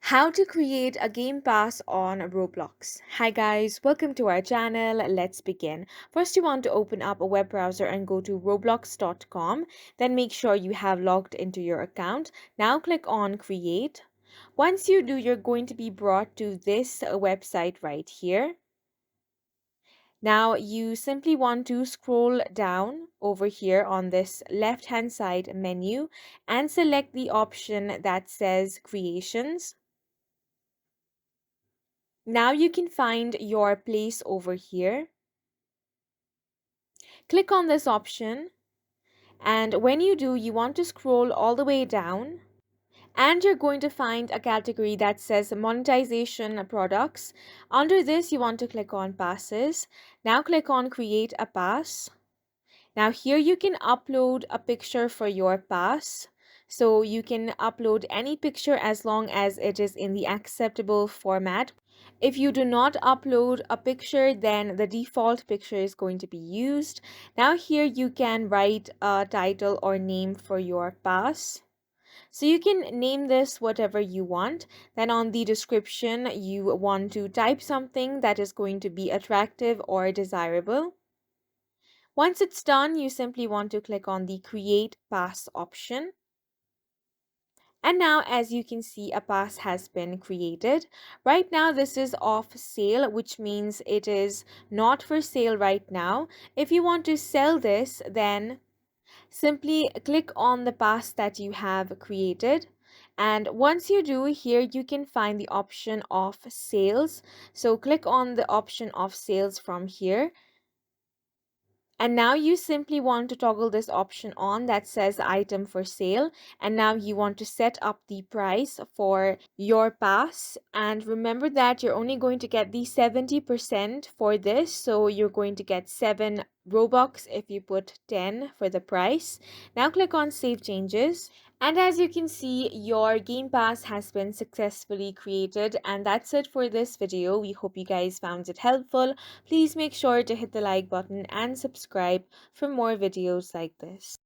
How to create a game pass on Roblox. Hi guys, welcome to our channel. Let's begin. First, you want to open up a web browser and go to roblox.com. Then make sure you have logged into your account. Now click on create. Once you do, you're going to be brought to this website right here. Now you simply want to scroll down over here on this left hand side menu and select the option that says creations. Now you can find your place over here. Click on this option, and when you do, you want to scroll all the way down and you're going to find a category that says monetization products. Under this, you want to click on passes. Now click on create a pass. Now here you can upload a picture for your pass. So you can upload any picture as long as it is in the acceptable format. If you do not upload a picture, then the default picture is going to be used. Now here you can write a title or name for your pass. So you can name this whatever you want. Then on the description, you want to type something that is going to be attractive or desirable. Once it's done, you simply want to click on the create pass option. And now, as you can see, a pass has been created. Right now, this is off sale, which means it is not for sale right now. If you want to sell this, then simply click on the pass that you have created. And once you do, here you can find the option of sales. So click on the option of sales from here. And now you simply want to toggle this option on that says item for sale. And now you want to set up the price for your pass. And remember that you're only going to get the 70% for this. So you're going to get 7 Robux if you put 10 for the price. Now click on save changes. And as you can see, your Game Pass has been successfully created. And that's it for this video. We hope you guys found it helpful. Please make sure to hit the like button and subscribe for more videos like this.